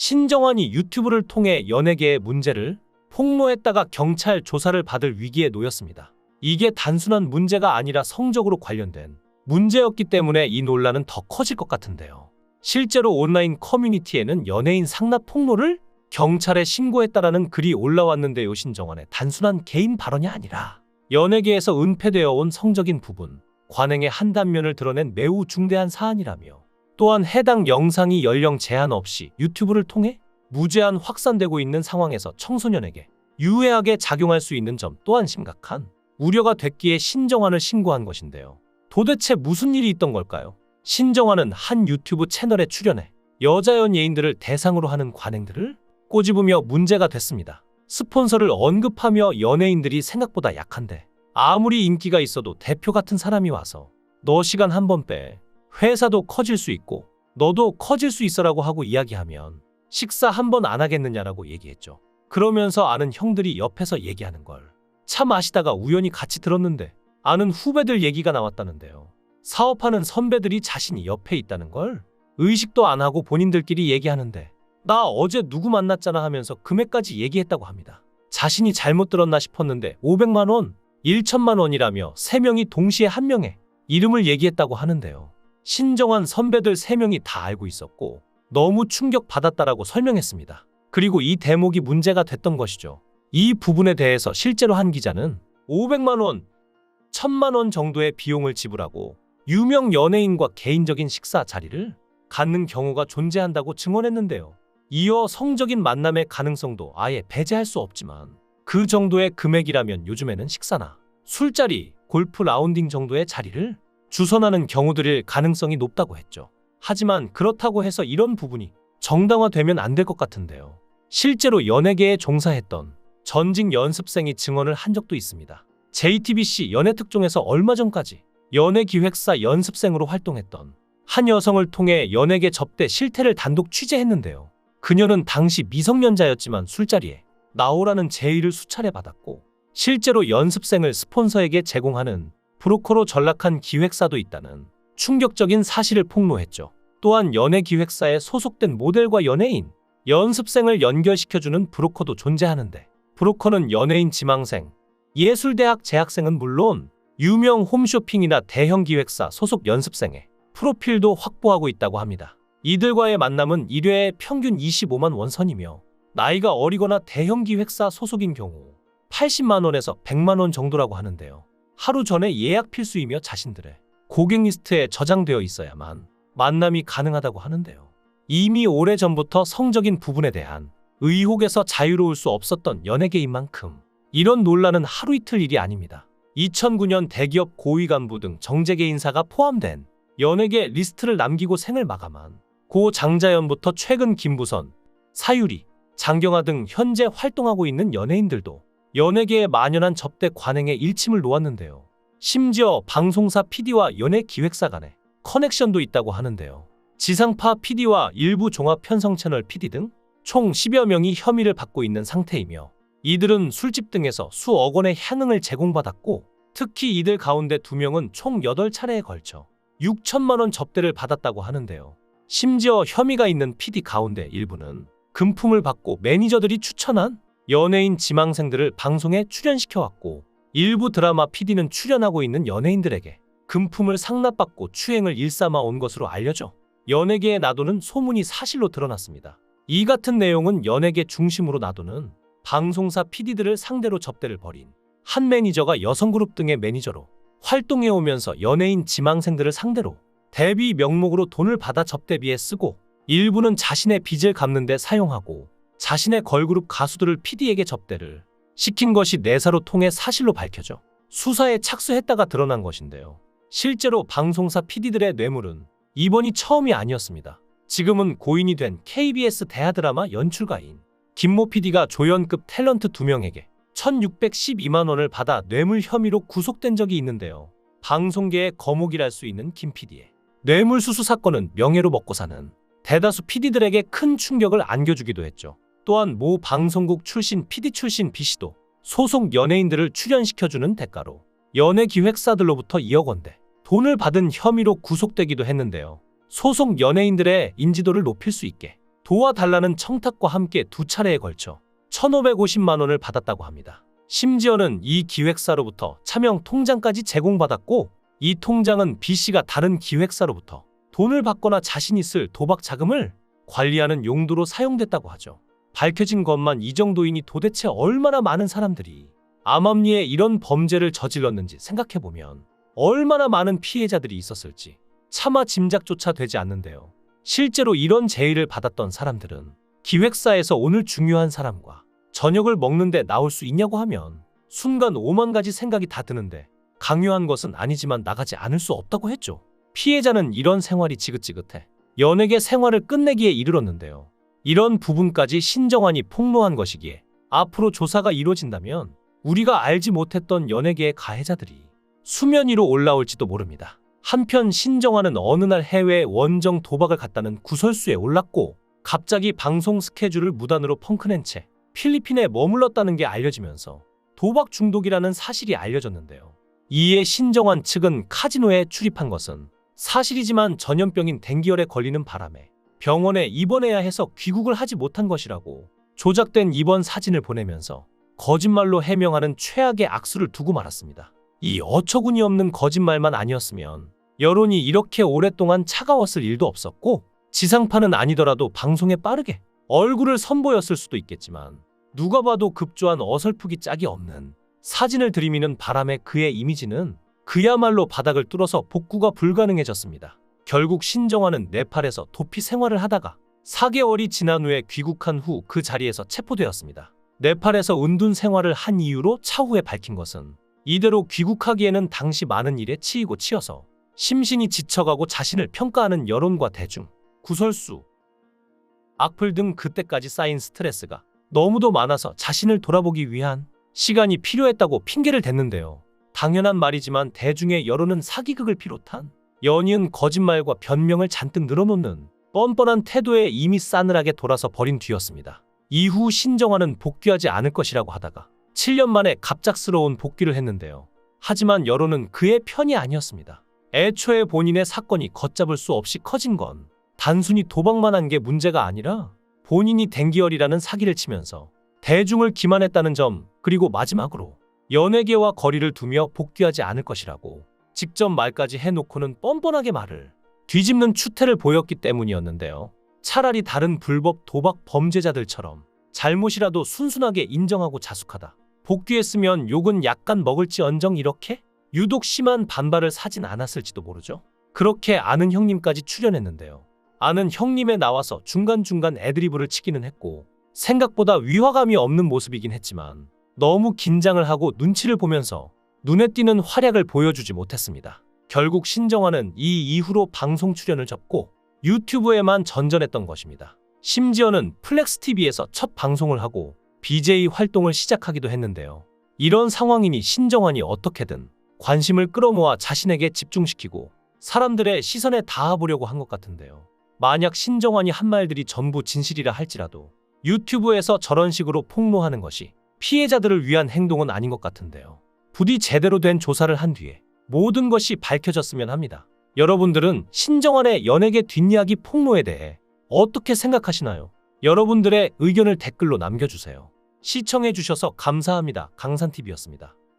신정환이 유튜브를 통해 연예계의 문제를 폭로했다가 경찰 조사를 받을 위기에 놓였습니다. 이게 단순한 문제가 아니라 성적으로 관련된 문제였기 때문에 이 논란은 더 커질 것 같은데요. 실제로 온라인 커뮤니티에는 연예인 상납 폭로를 경찰에 신고했다라는 글이 올라왔는데요. 신정환의 단순한 개인 발언이 아니라 연예계에서 은폐되어 온 성적인 부분, 관행의 한 단면을 드러낸 매우 중대한 사안이라며, 또한 해당 영상이 연령 제한 없이 유튜브를 통해 무제한 확산되고 있는 상황에서 청소년에게 유해하게 작용할 수 있는 점 또한 심각한 우려가 됐기에 신정환을 신고한 것인데요. 도대체 무슨 일이 있던 걸까요? 신정환은 한 유튜브 채널에 출연해 여자 연예인들을 대상으로 하는 관행들을 꼬집으며 문제가 됐습니다. 스폰서를 언급하며 연예인들이 생각보다 약한데 아무리 인기가 있어도 대표 같은 사람이 와서 너 시간 한 번 빼. 회사도 커질 수 있고 너도 커질 수 있어라고 하고 이야기하면 식사 한 번 안 하겠느냐라고 얘기했죠. 그러면서 아는 형들이 옆에서 얘기하는 걸 차 마시다가 우연히 같이 들었는데 아는 후배들 얘기가 나왔다는데요. 사업하는 선배들이 자신이 옆에 있다는 걸 의식도 안 하고 본인들끼리 얘기하는데 나 어제 누구 만났잖아 하면서 금액까지 얘기했다고 합니다. 자신이 잘못 들었나 싶었는데 500만 원, 1천만 원이라며 3명이 동시에 한 명의 이름을 얘기했다고 하는데요. 신정환 선배들 3명이 다 알고 있었고 너무 충격받았다라고 설명했습니다. 그리고 이 대목이 문제가 됐던 것이죠. 이 부분에 대해서 실제로 한 기자는 500만 원, 1000만 원 정도의 비용을 지불하고 유명 연예인과 개인적인 식사 자리를 갖는 경우가 존재한다고 증언했는데요. 이어 성적인 만남의 가능성도 아예 배제할 수 없지만 그 정도의 금액이라면 요즘에는 식사나 술자리, 골프 라운딩 정도의 자리를 주선하는 경우들일 가능성이 높다고 했죠. 하지만 그렇다고 해서 이런 부분이 정당화되면 안 될 것 같은데요. 실제로 연예계에 종사했던 전직 연습생이 증언을 한 적도 있습니다. JTBC 연예특종에서 얼마 전까지 연예기획사 연습생으로 활동했던 한 여성을 통해 연예계 접대 실태를 단독 취재했는데요. 그녀는 당시 미성년자였지만 술자리에 나오라는 제의를 수차례 받았고 실제로 연습생을 스폰서에게 제공하는 브로커로 전락한 기획사도 있다는 충격적인 사실을 폭로했죠. 또한 연예기획사에 소속된 모델과 연예인, 연습생을 연결시켜주는 브로커도 존재하는데 브로커는 연예인 지망생, 예술대학 재학생은 물론 유명 홈쇼핑이나 대형 기획사 소속 연습생의 프로필도 확보하고 있다고 합니다. 이들과의 만남은 1회에 평균 25만 원 선이며 나이가 어리거나 대형 기획사 소속인 경우 80만 원에서 100만 원 정도라고 하는데요. 하루 전에 예약 필수이며 자신들의 고객 리스트에 저장되어 있어야만 만남이 가능하다고 하는데요. 이미 오래전부터 성적인 부분에 대한 의혹에서 자유로울 수 없었던 연예계인 만큼 이런 논란은 하루 이틀 일이 아닙니다. 2009년 대기업 고위 간부 등 정재계 인사가 포함된 연예계 리스트를 남기고 생을 마감한 고 장자연부터 최근 김부선, 사유리, 장경화 등 현재 활동하고 있는 연예인들도 연예계에 만연한 접대 관행에 일침을 놓았는데요. 심지어 방송사 PD와 연예기획사 간에 커넥션도 있다고 하는데요. 지상파 PD와 일부 종합 편성 채널 PD 등 총 10여 명이 혐의를 받고 있는 상태이며 이들은 술집 등에서 수억 원의 향응을 제공받았고 특히 이들 가운데 2명은 총 8차례에 걸쳐 6천만 원 접대를 받았다고 하는데요. 심지어 혐의가 있는 PD 가운데 일부는 금품을 받고 매니저들이 추천한 연예인 지망생들을 방송에 출연시켜왔고 일부 드라마 PD는 출연하고 있는 연예인들에게 금품을 상납받고 추행을 일삼아 온 것으로 알려져 연예계에 나도는 소문이 사실로 드러났습니다. 이 같은 내용은 연예계 중심으로 나도는 방송사 PD들을 상대로 접대를 벌인 한 매니저가 여성그룹 등의 매니저로 활동해오면서 연예인 지망생들을 상대로 데뷔 명목으로 돈을 받아 접대비에 쓰고 일부는 자신의 빚을 갚는 데 사용하고 자신의 걸그룹 가수들을 PD에게 접대를 시킨 것이 내사로 통해 사실로 밝혀져 수사에 착수했다가 드러난 것인데요. 실제로 방송사 PD들의 뇌물은 이번이 처음이 아니었습니다. 지금은 고인이 된 KBS 대하드라마 연출가인 김모 PD가 조연급 탤런트 2명에게 1,612만 원을 받아 뇌물 혐의로 구속된 적이 있는데요. 방송계의 거목이랄 수 있는 김 PD의 뇌물수수 사건은 명예로 먹고 사는 대다수 PD들에게 큰 충격을 안겨주기도 했죠. 또한 모 방송국 출신 PD 출신 B씨도 소속 연예인들을 출연시켜주는 대가로 연예기획사들로부터 2억 원대 돈을 받은 혐의로 구속되기도 했는데요. 소속 연예인들의 인지도를 높일 수 있게 도와달라는 청탁과 함께 2차례에 걸쳐 1,550만 원을 받았다고 합니다. 심지어는 이 기획사로부터 차명 통장까지 제공받았고, 이 통장은 B씨가 다른 기획사로부터 돈을 받거나 자신이 쓸 도박 자금을 관리하는 용도로 사용됐다고 하죠. 밝혀진 것만 이 정도이니 도대체 얼마나 많은 사람들이 암암리에 이런 범죄를 저질렀는지 생각해보면 얼마나 많은 피해자들이 있었을지 차마 짐작조차 되지 않는데요. 실제로 이런 제의를 받았던 사람들은 기획사에서 오늘 중요한 사람과 저녁을 먹는데 나올 수 있냐고 하면 순간 5만 가지 생각이 다 드는데, 강요한 것은 아니지만 나가지 않을 수 없다고 했죠. 피해자는 이런 생활이 지긋지긋해 연예계 생활을 끝내기에 이르렀는데요. 이런 부분까지 신정환이 폭로한 것이기에 앞으로 조사가 이루어진다면 우리가 알지 못했던 연예계의 가해자들이 수면 위로 올라올지도 모릅니다. 한편 신정환은 어느 날 해외에 원정 도박을 갔다는 구설수에 올랐고, 갑자기 방송 스케줄을 무단으로 펑크낸 채 필리핀에 머물렀다는 게 알려지면서 도박 중독이라는 사실이 알려졌는데요. 이에 신정환 측은 카지노에 출입한 것은 사실이지만 전염병인 댕기열에 걸리는 바람에 병원에 입원해야 해서 귀국을 하지 못한 것이라고 조작된 입원 사진을 보내면서 거짓말로 해명하는 최악의 악수를 두고 말았습니다. 이 어처구니 없는 거짓말만 아니었으면 여론이 이렇게 오랫동안 차가웠을 일도 없었고, 지상파는 아니더라도 방송에 빠르게 얼굴을 선보였을 수도 있겠지만, 누가 봐도 급조한 어설프기 짝이 없는 사진을 들이미는 바람에 그의 이미지는 그야말로 바닥을 뚫어서 복구가 불가능해졌습니다. 결국 신정환은 네팔에서 도피 생활을 하다가 4개월이 지난 후에 귀국한 후 그 자리에서 체포되었습니다. 네팔에서 은둔 생활을 한 이유로 차후에 밝힌 것은 이대로 귀국하기에는 당시 많은 일에 치이고 치여서 심신이 지쳐가고 자신을 평가하는 여론과 대중, 구설수, 악플 등 그때까지 쌓인 스트레스가 너무도 많아서 자신을 돌아보기 위한 시간이 필요했다고 핑계를 댔는데요. 당연한 말이지만 대중의 여론은 사기극을 비롯한 연이은 거짓말과 변명을 잔뜩 늘어놓는 뻔뻔한 태도에 이미 싸늘하게 돌아서 버린 뒤였습니다. 이후 신정환은 복귀하지 않을 것이라고 하다가 7년 만에 갑작스러운 복귀를 했는데요. 하지만 여론은 그의 편이 아니었습니다. 애초에 본인의 사건이 걷잡을 수 없이 커진 건 단순히 도박만 한 게 문제가 아니라 본인이 댕기열이라는 사기를 치면서 대중을 기만했다는 점, 그리고 마지막으로 연예계와 거리를 두며 복귀하지 않을 것이라고 직접 말까지 해놓고는 뻔뻔하게 말을 뒤집는 추태를 보였기 때문이었는데요. 차라리 다른 불법 도박 범죄자들처럼 잘못이라도 순순하게 인정하고 자숙하다 복귀했으면 욕은 약간 먹을지언정 이렇게 유독 심한 반발을 사진 않았을지도 모르죠. 그렇게 아는 형님까지 출연했는데요. 아는 형님에 나와서 중간중간 애드리브를 치기는 했고, 생각보다 위화감이 없는 모습이긴 했지만 너무 긴장을 하고 눈치를 보면서 눈에 띄는 활약을 보여주지 못했습니다. 결국 신정환은 이 이후로 방송 출연을 접고 유튜브에만 전전했던 것입니다. 심지어는 플렉스TV에서 첫 방송을 하고 BJ 활동을 시작하기도 했는데요. 이런 상황이니 신정환이 어떻게든 관심을 끌어모아 자신에게 집중시키고 사람들의 시선에 닿아보려고 한 것 같은데요. 만약 신정환이 한 말들이 전부 진실이라 할지라도 유튜브에서 저런 식으로 폭로하는 것이 피해자들을 위한 행동은 아닌 것 같은데요. 부디 제대로 된 조사를 한 뒤에 모든 것이 밝혀졌으면 합니다. 여러분들은 신정환의 연예계 뒷이야기 폭로에 대해 어떻게 생각하시나요? 여러분들의 의견을 댓글로 남겨주세요. 시청해주셔서 감사합니다. 강산TV였습니다.